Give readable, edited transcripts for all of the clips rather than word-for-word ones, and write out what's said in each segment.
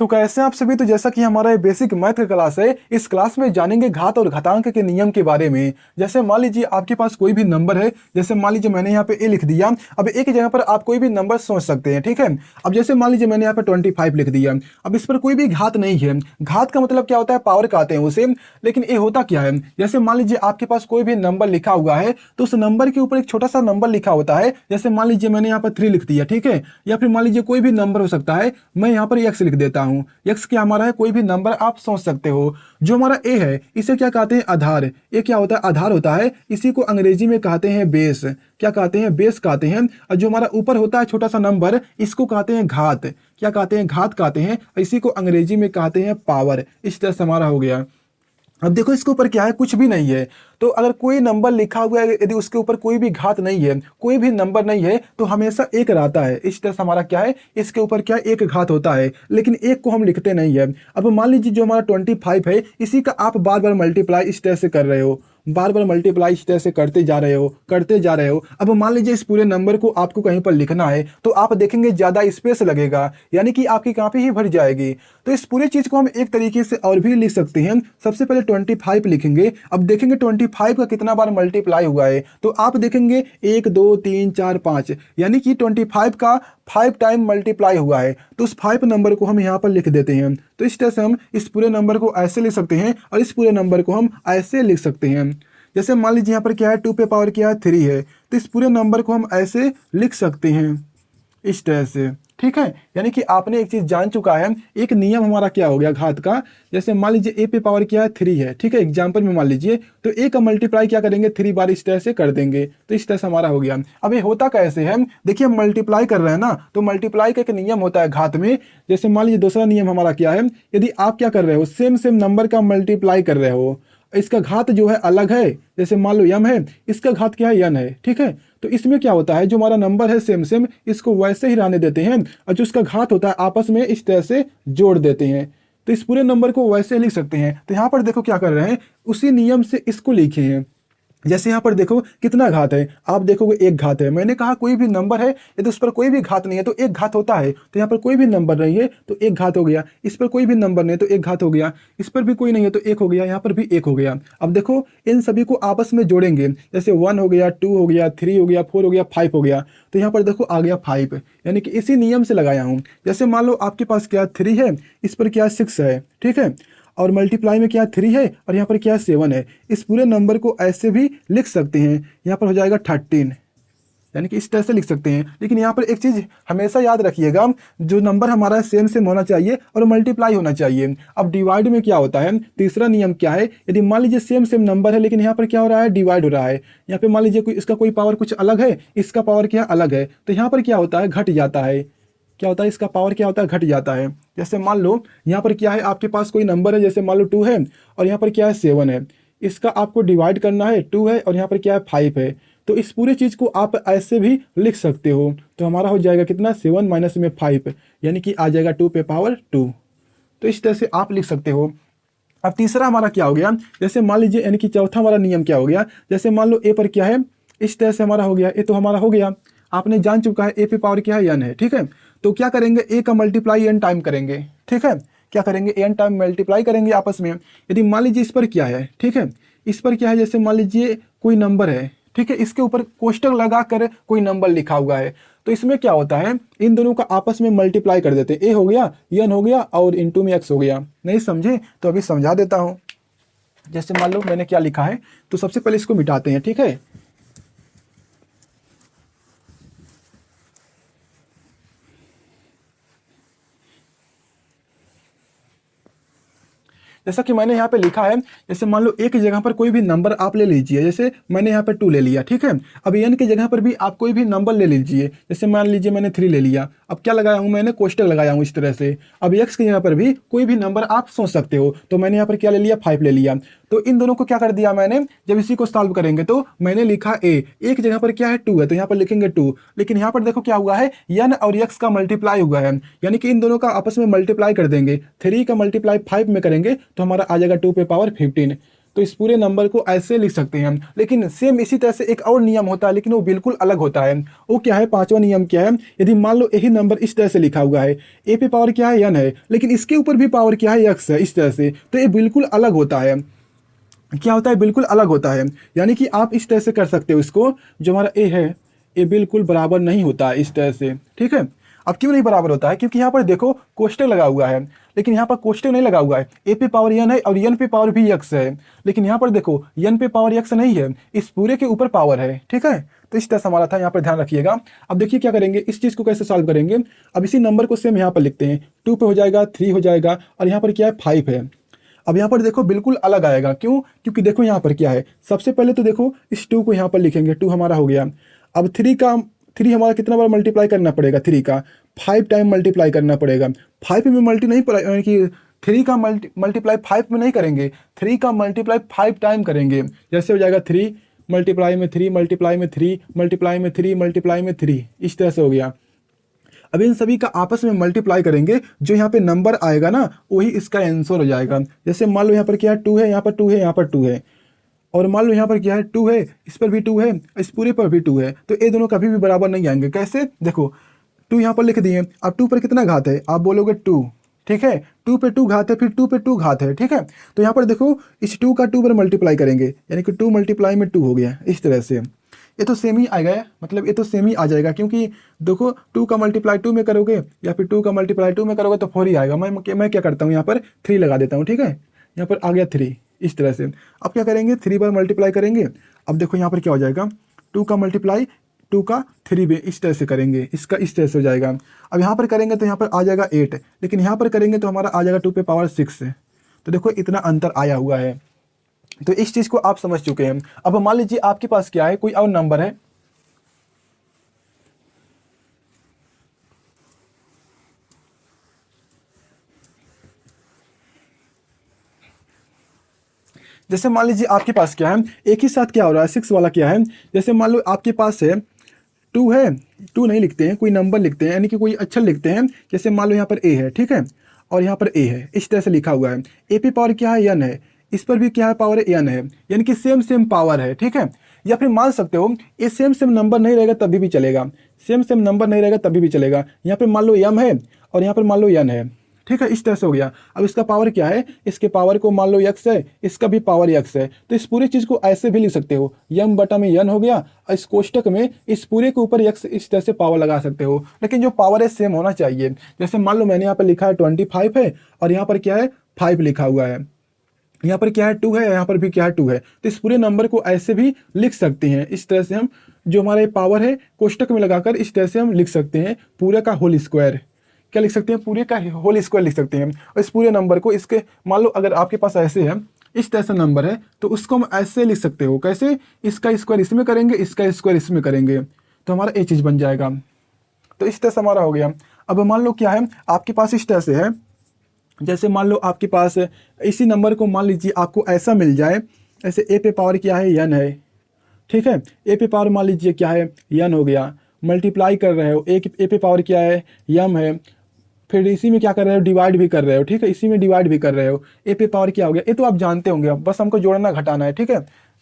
तो कैसे हैं आप सभी। तो जैसा कि हमारा ये बेसिक मैथ का क्लास है, इस क्लास में जानेंगे घात और घातांक के नियम के बारे में। जैसे मान लीजिए आपके पास कोई भी नंबर है, जैसे मान लीजिए मैंने यहाँ पे ए लिख दिया। अब एक जगह पर आप कोई भी नंबर सोच सकते हैं, ठीक है। अब जैसे मान लीजिए मैंने यहाँ पे 25 लिख दिया। अब इस पर कोई भी घात नहीं है। घात का मतलब क्या होता है, पावर कहते हैं उसे। लेकिन ये होता क्या है, जैसे मान लीजिए आपके पास कोई भी नंबर लिखा हुआ है, तो उस नंबर के ऊपर एक छोटा सा नंबर लिखा होता है। जैसे मान लीजिए मैंने यहाँ पर 3 लिख दिया, ठीक है। या फिर मान लीजिए कोई भी नंबर हो सकता है, मैं यहाँ पर x लिख देता हूँ। x क्या हमारा है, कोई भी नंबर आप सोच सकते हो। जो हमारा a है, इसे क्या कहते हैं, आधार। ये क्या होता है, आधार होता है। इसी को अंग्रेजी में कहते हैं बेस। क्या कहते हैं, बेस कहते हैं। और जो हमारा ऊपर होता है छोटा सा नंबर, इसको कहते हैं घात। क्या कहते हैं, घात कहते हैं। इसी को अंग्रेजी में कहते हैं पावर। इस तरह से हमारा हो गया। अब देखो इसके ऊपर क्या है, कुछ भी नहीं है। तो अगर कोई नंबर लिखा हुआ है, यदि उसके ऊपर कोई भी घात नहीं है, कोई भी नंबर नहीं है, तो हमेशा एक रहता है। इस तरह से हमारा क्या है, इसके ऊपर क्या एक घात होता है, लेकिन एक को हम लिखते नहीं है। अब मान लीजिए जो हमारा 25 है, इसी का आप बार बार मल्टीप्लाई इस तरह से कर रहे हो, बार बार मल्टीप्लाई इस तरह से करते जा रहे हो, करते जा रहे हो। अब मान लीजिए इस पूरे नंबर को आपको कहीं पर लिखना है, तो आप देखेंगे ज़्यादा स्पेस लगेगा, यानी कि आपकी कॉपी ही भर जाएगी। तो इस पूरे चीज़ को हम एक तरीके से और भी लिख सकते हैं। सबसे पहले 25 लिखेंगे। अब देखेंगे 25 का कितना बार मल्टीप्लाई हुआ है, तो आप देखेंगे 1 2 3 4 5, यानी कि 25 का 5 टाइम मल्टीप्लाई हुआ है। तो उस 5 नंबर को हम यहाँ पर लिख देते हैं। तो इस तरह से हम इस पूरे नंबर को ऐसे लिख सकते हैं और इस पूरे नंबर को हम ऐसे लिख सकते हैं। जैसे मान लीजिए यहाँ पर क्या है, 2 पे पावर क्या है, 3 है। तो इस पूरे नंबर को हम ऐसे लिख सकते हैं, इस तरह से, ठीक है। यानी कि आपने एक चीज जान चुका है। एक नियम हमारा क्या हो गया घात का। जैसे मान लीजिए ए पे पावर क्या है, 3 है, ठीक है। एग्जांपल में मान लीजिए, तो ए का मल्टीप्लाई क्या करेंगे, 3 बार इस तरह से कर देंगे। तो इस तरह से हमारा हो गया। अब ये होता कैसे है, देखिए हम मल्टीप्लाई कर रहे हैं ना, तो मल्टीप्लाई का एक नियम होता है घात में। जैसे मान लीजिए दूसरा नियम हमारा क्या है, यदि आप क्या कर रहे हो, सेम सेम नंबर का मल्टीप्लाई कर रहे हो, इसका घात जो है अलग है। जैसे मान लो m है, इसका घात क्या है, n है, ठीक है। तो इसमें क्या होता है, जो हमारा नंबर है सेम सेम, इसको वैसे ही रहने देते हैं, और जो इसका घात होता है आपस में इस तरह से जोड़ देते हैं। तो इस पूरे नंबर को वैसे लिख सकते हैं। तो यहाँ पर देखो क्या कर रहे हैं, उसी नियम से इसको लिखे हैं। जैसे यहाँ पर देखो कितना घात है, आप देखोगे एक घात है। मैंने कहा कोई भी नंबर है, यदि उस पर कोई भी घात नहीं है तो एक घात होता है। तो यहाँ पर कोई भी नंबर नहीं है तो एक घात हो गया, इस पर कोई भी नंबर नहीं है तो एक घात हो गया, इस पर भी कोई नहीं है तो एक हो गया, यहाँ पर भी एक हो गया। अब देखो इन सभी को आपस में जोड़ेंगे, जैसे 1 हो गया, 2 हो गया, 3 हो गया, 4 हो गया, 5 हो गया। तो यहाँ पर देखो आ गया 5, यानी कि इसी नियम से लगाया हूँ। जैसे मान लो आपके पास क्या 3 है, इस पर क्या 6 है, ठीक है। और मल्टीप्लाई में क्या 3 है और यहाँ पर क्या 7 है। इस पूरे नंबर को ऐसे भी लिख सकते हैं, यहाँ पर हो जाएगा 13, यानी कि इस तरह से लिख सकते हैं। लेकिन यहाँ पर एक चीज़ हमेशा याद रखिएगा, जो नंबर हमारा सेम सेम होना चाहिए और मल्टीप्लाई होना चाहिए। अब डिवाइड में क्या होता है, तीसरा नियम क्या है, यदि मान लीजिए सेम सेम नंबर है लेकिन यहाँ पर क्या हो रहा है, डिवाइड हो रहा है। यहाँ पे मान लीजिए इसका कोई पावर कुछ अलग है, इसका पावर क्या अलग है, तो यहाँ पर क्या होता है, घट जाता है। क्या होता है, इसका पावर क्या होता है, घट जाता है। जैसे मान लो यहाँ पर क्या है, आपके पास कोई नंबर है, जैसे मान लो 2 है और यहाँ पर क्या है 7 है। इसका आपको डिवाइड करना है, 2 है और यहाँ पर क्या है 5 है। तो इस पूरे चीज़ को आप ऐसे भी लिख सकते हो। तो हमारा हो जाएगा कितना, 7 माइनस में 5, यानी कि आ जाएगा 2 पे पावर 2। तो इस तरह से आप लिख सकते हो। अब तीसरा हमारा क्या हो गया, जैसे मान लीजिए, यानी कि चौथा हमारा नियम क्या हो गया, जैसे मान लो ए पर क्या है, इस तरह से हमारा हो गया। ए तो हमारा हो गया, आपने जान चुका है ए पे पावर क्या है, n है, ठीक है। तो क्या करेंगे, ए का मल्टीप्लाई n टाइम करेंगे, ठीक है। क्या करेंगे, n टाइम मल्टीप्लाई करेंगे आपस में। यदि मान लीजिए इस पर क्या है, ठीक है, इस पर क्या है, जैसे मान लीजिए कोई नंबर है, ठीक है, इसके ऊपर कोष्टक लगा कर कोई नंबर लिखा हुआ है। तो इसमें क्या होता है, इन दोनों का आपस में मल्टीप्लाई कर देते हैं। ए हो गया, n हो गया और इंटू में x हो गया। नहीं समझे तो अभी समझा देता हूँ। जैसे मान लो मैंने क्या लिखा है, तो सबसे पहले इसको मिटाते हैं, ठीक है। जैसा कि मैंने यहाँ पे लिखा है, जैसे मान लो एक जगह पर कोई भी नंबर आप ले लीजिए। जैसे मैंने यहाँ पे 2 ले लिया, ठीक है। अब n की जगह पर भी आप कोई भी नंबर ले लीजिए। जैसे मान लीजिए मैंने 3 ले लिया। अब क्या लगाया हूँ, मैंने कोष्टक लगाया हूँ इस तरह से। अब x की जगह पर भी कोई भी नंबर आप सोच सकते हो। तो मैंने यहाँ पर क्या ले लिया, 5 ले लिया। तो इन दोनों को क्या कर दिया मैंने, जब इसी को सॉल्व करेंगे तो मैंने लिखा a, एक जगह पर क्या है 2 है, तो यहाँ पर लिखेंगे 2। लेकिन यहाँ पर देखो क्या हुआ है, n और x का मल्टीप्लाई हुआ है, यानी कि इन दोनों का आपस में मल्टीप्लाई कर देंगे। 3 का मल्टीप्लाई 5 में करेंगे तो हमारा आ जाएगा 2 पे पावर 15। तो इस पूरे नंबर को ऐसे लिख सकते हैं हम। लेकिन सेम इसी तरह से एक और नियम होता है, लेकिन वो बिल्कुल अलग होता है। वो क्या है, पांचवा नियम क्या है, यदि मान लो यही नंबर इस तरह से लिखा हुआ है, ए पे पावर क्या है, n है, लेकिन इसके ऊपर भी पावर क्या है, x है, इस तरह से, तो ये बिल्कुल अलग होता है। क्या होता है, बिल्कुल अलग होता है। यानी कि आप इस तरह से कर सकते हो इसको, जो हमारा ए है, ये बिल्कुल बराबर नहीं होता है इस तरह से, ठीक है। अब क्यों नहीं बराबर होता है, क्योंकि यहाँ पर देखो कोष्टक लगा हुआ है, लेकिन यहाँ पर कोष्टक नहीं लगा हुआ है। ए पे पावर n है और n पे पावर भी x है, लेकिन यहाँ पर देखो n पे पावर x नहीं है, इस पूरे के ऊपर पावर है, ठीक है। तो इस तरह से हमारा था, यहाँ पर ध्यान रखिएगा। अब देखिए क्या करेंगे, इस चीज़ को कैसे सॉल्व करेंगे। अब इसी नंबर को सेम यहाँ पर लिखते हैं, 2 पे हो जाएगा, 3 हो जाएगा, और यहाँ पर क्या है, 5 है। अब यहाँ पर देखो बिल्कुल अलग आएगा, क्यों, क्योंकि देखो यहाँ पर क्या है, सबसे पहले तो देखो इस 2 को यहाँ पर लिखेंगे, 2 हमारा हो गया। अब 3 हमारा कितना बार मल्टीप्लाई करना पड़ेगा, 3 का 5 टाइम मल्टीप्लाई करना पड़ेगा। 5 में मल्टी नहीं पड़ा, यानी कि 3 का मल्टीप्लाई 5 में नहीं करेंगे, 3 का मल्टीप्लाई 5 टाइम करेंगे। जैसे हो जाएगा 3 मल्टीप्लाई में 3 मल्टीप्लाई में 3 मल्टीप्लाई में 3 मल्टीप्लाई में 3, इस तरह से हो गया। अब इन सभी का आपस में मल्टीप्लाई करेंगे, जो यहाँ पे नंबर आएगा ना, वही इसका आंसर हो जाएगा। जैसे मान लो यहाँ पर क्या है, 2 है, यहाँ पर 2 है, यहाँ पर 2 है, और मान लो यहाँ पर क्या है, 2 है, इस पर भी 2 है, इस पूरे पर भी 2 है, तो ये दोनों कभी भी बराबर नहीं आएंगे। कैसे, देखो 2 यहाँ पर लिख दिए, अब 2 पर कितना घात है, आप बोलोगे 2, ठीक है, 2 पे 2 घात है, फिर 2 पे 2 घात है, ठीक है। तो यहाँ पर देखो इस 2 का 2 पर मल्टीप्लाई करेंगे, यानी कि 2 मल्टीप्लाई में 2 हो गया, इस तरह से। ये तो सेम ही आएगा, मतलब ये तो सेम ही आ जाएगा, क्योंकि देखो 2 का मल्टीप्लाई 2 में करोगे या फिर 2 का मल्टीप्लाई 2 में करोगे तो 4 ही आएगा। मैं क्या करता हूँ, यहाँ पर 3 लगा देता हूँ, ठीक है, यहाँ पर आ गया 3, इस तरह से। अब क्या करेंगे, 3 बार मल्टीप्लाई करेंगे। अब देखो यहाँ पर क्या हो जाएगा, 2 का मल्टीप्लाई 2 का 3 में इस तरह से करेंगे, इसका इस तरह से हो जाएगा। अब यहाँ पर करेंगे तो यहाँ पर आ जाएगा 8, लेकिन यहाँ पर करेंगे तो हमारा आ जाएगा 2 पे पावर 6। तो देखो इतना अंतर आया हुआ है, तो इस चीज़ को आप समझ चुके हैं। अब मान लीजिए आपके पास क्या है, कोई और नंबर है, जैसे मान लीजिए आपके पास क्या है, एक ही साथ क्या हो रहा है, 6 वाला क्या है, जैसे मान लो आपके पास है 2 है, 2 नहीं लिखते हैं, कोई नंबर लिखते हैं, यानी कि कोई अक्षर लिखते हैं। जैसे मान लो यहाँ पर ए है, ठीक है, और यहाँ पर ए है, इस तरह से लिखा हुआ है। ए पे पावर क्या है, n है, इस पर भी क्या है, पावर n है, यानी कि सेम सेम पावर है, ठीक है। या फिर मान सकते हो ये सेम सेम नंबर नहीं रहेगा तभी भी चलेगा, सेम सेम नंबर नहीं रहेगा तभी भी चलेगा। यहाँ पे मान लो m है और यहाँ पर मान लो n है, ठीक है, इस तरह से हो गया। अब इसका पावर क्या है, इसके पावर को मान लो x है, इसका भी पावर x है, तो इस पूरी चीज़ को ऐसे भी लिख सकते हो, m बटा में n हो गया, और इस कोष्टक में इस पूरे के ऊपर x इस तरह से पावर लगा सकते हो, लेकिन जो पावर है सेम होना चाहिए। जैसे मान लो मैंने यहाँ पर लिखा है 25 है, और यहाँ पर क्या है 5 लिखा हुआ है, यहाँ पर क्या है 2 है, यहाँ पर भी क्या है 2 है, तो इस पूरे नंबर को ऐसे भी लिख सकते हैं। इस तरह से हम जो हमारे पावर है कोष्टक में लगाकर इस तरह से हम लिख सकते हैं, पूरे का होल स्क्वायर, क्या लिख सकते हैं, पूरे का होल स्क्वायर लिख सकते हैं। और इस पूरे नंबर को इसके, मान लो अगर आपके पास ऐसे है, इस तरह से नंबर है, तो उसको हम ऐसे लिख सकते हो, कैसे, इसका स्क्वायर इसमें करेंगे, इसका स्क्वायर इसमें करेंगे, तो हमारा ये चीज़ बन जाएगा। तो इस तरह से हमारा हो गया। अब मान लो क्या है आपके पास इस तरह से है, जैसे मान लो आपके पास इसी नंबर को मान लीजिए आपको ऐसा मिल जाए, ऐसे ए पे पावर क्या है, n है, ठीक है, ए पे पावर मान लीजिए क्या है, n हो गया, मल्टीप्लाई कर रहे हो, ए पे पावर क्या है, m है, फिर इसी में क्या कर रहे हो, डिवाइड भी कर रहे हो, ठीक है, इसी में डिवाइड भी कर रहे हो, ए पे पावर क्या हो गया, ये तो आप जानते होंगे, बस हमको जोड़ना घटाना है, ठीक है।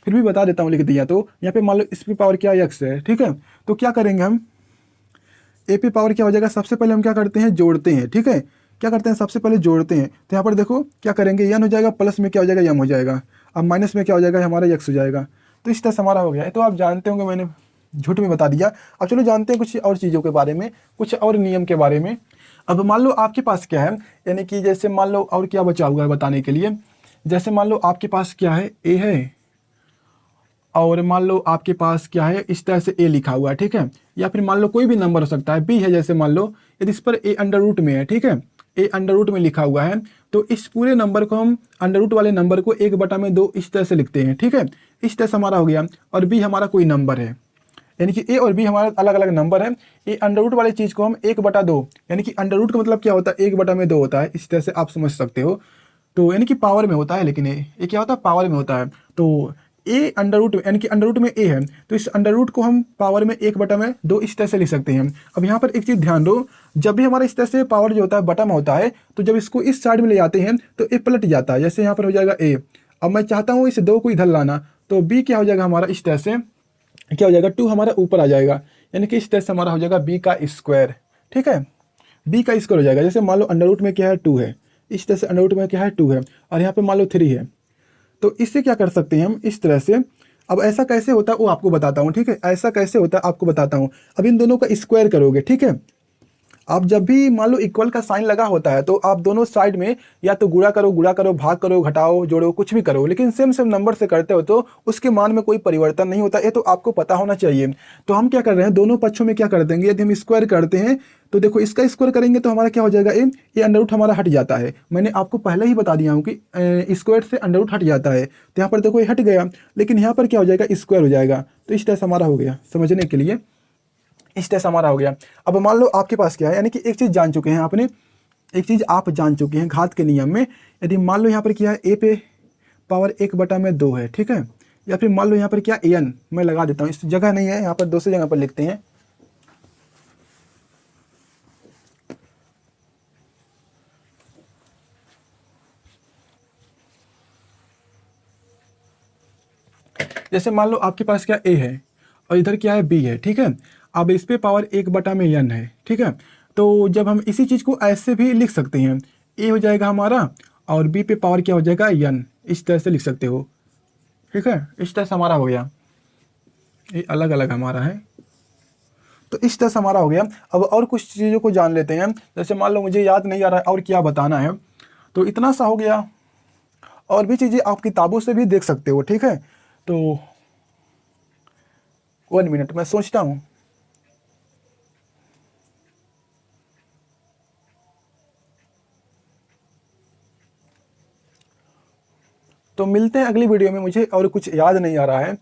फिर भी बता देता हूँ, लिख दिया। तो यहाँ पे मान लो इस पे पावर क्या है, x है, ठीक है। तो क्या करेंगे हम, ए पे पावर क्या हो जाएगा, सबसे पहले हम क्या करते हैं, जोड़ते हैं, ठीक है, क्या करते हैं, सबसे पहले जोड़ते हैं। तो यहाँ पर देखो क्या करेंगे, n हो जाएगा, प्लस में क्या हो जाएगा, m हो जाएगा, अब माइनस में क्या हो जाएगा, हमारा x हो जाएगा। तो इस तरह से हमारा हो गया है। तो आप जानते होंगे, मैंने झूठ में बता दिया। अब चलो जानते हैं कुछ और चीज़ों के बारे में, कुछ और नियम के बारे में। अब मान लो आपके पास क्या है, यानी कि जैसे मान लो और क्या बचा हुआ है बताने के लिए। जैसे मान लो आपके पास क्या है, a है, और मान लो आपके पास क्या है, इस तरह से a लिखा हुआ है, ठीक है। या फिर मान लो कोई भी नंबर हो सकता है, b है, जैसे मान लो यदि इस पर a अंडर रूट में है, ठीक है, a अंडर रूट में लिखा हुआ है, तो इस पूरे नंबर को हम अंडर रूट वाले नंबर को 1/2 इस तरह से लिखते हैं, ठीक है। इस तरह से हमारा हो गया। और b हमारा कोई नंबर है, यानी कि a और b हमारा अलग अलग नंबर है। a अंडर रूट वाले चीज़ को हम 1/2, यानी कि अंडर रूट का मतलब क्या होता है, 1/2 होता है, इस तरह से आप समझ सकते हो। तो यानी कि पावर में होता है, लेकिन ये क्या होता है, पावर में होता है। तो a अंडर रूट, यानी कि अंडर रूट में a है, तो इस अंडर रूट को हम पावर में 1/2 इस तरह से लिख सकते हैं। अब यहाँ पर एक चीज़ ध्यान दो, जब भी हमारा इस तरह से पावर जो होता है बटा में होता है, तो जब इसको इस साइड में ले जाते हैं तो ए पलट जाता है। जैसे यहाँ पर हो जाएगा a, अब मैं चाहता हूँ इस 2 को इधर लाना, तो b क्या हो जाएगा हमारा, इस तरह से क्या हो जाएगा, 2 हमारा ऊपर आ जाएगा, यानी कि इस तरह से हमारा हो जाएगा b का स्क्वायर। ठीक है, b का स्क्वायर हो जाएगा। जैसे मान लो अंडर रूट में क्या है, 2 है, इस तरह से अंडर रूट में क्या है, 2 है, और यहाँ पे मान लो 3 है। तो इससे क्या कर सकते हैं हम, इस तरह से। अब ऐसा कैसे होता है वो आपको बताता हूँ, ठीक है, ऐसा कैसे होता है आपको बताता हूँ। अब इन दोनों का स्क्वायर करोगे, ठीक है। आप जब भी मान लो इक्वल का साइन लगा होता है तो आप दोनों साइड में या तो गुणा करो, भाग करो, घटाओ, जोड़ो, कुछ भी करो, लेकिन सेम सेम नंबर से करते हो तो उसके मान में कोई परिवर्तन नहीं होता। ये तो आपको पता होना चाहिए। तो हम क्या कर रहे हैं, दोनों पक्षों में क्या कर देंगे, यदि हम स्क्वायर करते हैं तो देखो इसका स्क्वायर करेंगे तो हमारा क्या हो जाएगा, ये अंडर रूट हमारा हट जाता है। मैंने आपको पहले ही बता दिया हूँ कि स्क्वायर से अंडर रूट हट जाता है। तो यहाँ पर देखो ये हट गया, लेकिन यहाँ पर क्या हो जाएगा, स्क्वायर हो जाएगा। तो इस तरह से हमारा हो गया, समझने के लिए इस तरह से हमारा हो गया। अब मान लो आपके पास क्या है, यानी कि एक चीज़ जान चुके हैं आपने, एक चीज़ आप जान चुके हैं घात के नियम में। यदि मान लो यहाँ पर क्या है, a पे पावर 1/2 है, ठीक है, या फिर मान लो यहाँ पर क्या an, मैं लगा देता हूँ, इस जगह नहीं है, यहाँ पर दूसरी जगह पर लिखते हैं। जैसे मान लो आपके पास क्या a है और इधर क्या है b है, ठीक है। अब इस पे पावर 1/n है, ठीक है। तो जब हम इसी चीज़ को ऐसे भी लिख सकते हैं, a हो जाएगा हमारा और b पे पावर क्या हो जाएगा, n, इस तरह से लिख सकते हो, ठीक है। इस तरह से हमारा हो गया, ये अलग अलग हमारा है। तो इस तरह से हमारा हो गया। अब और कुछ चीज़ों को जान लेते हैं। जैसे मान लो मुझे याद नहीं आ रहा है और क्या बताना है, तो इतना सा हो गया। और भी चीज़ें आप किताबों से भी देख सकते हो, ठीक है। तो 1 मिनट मैं सोचता हूँ। तो मिलते हैं अगली वीडियो में, मुझे और कुछ याद नहीं आ रहा है।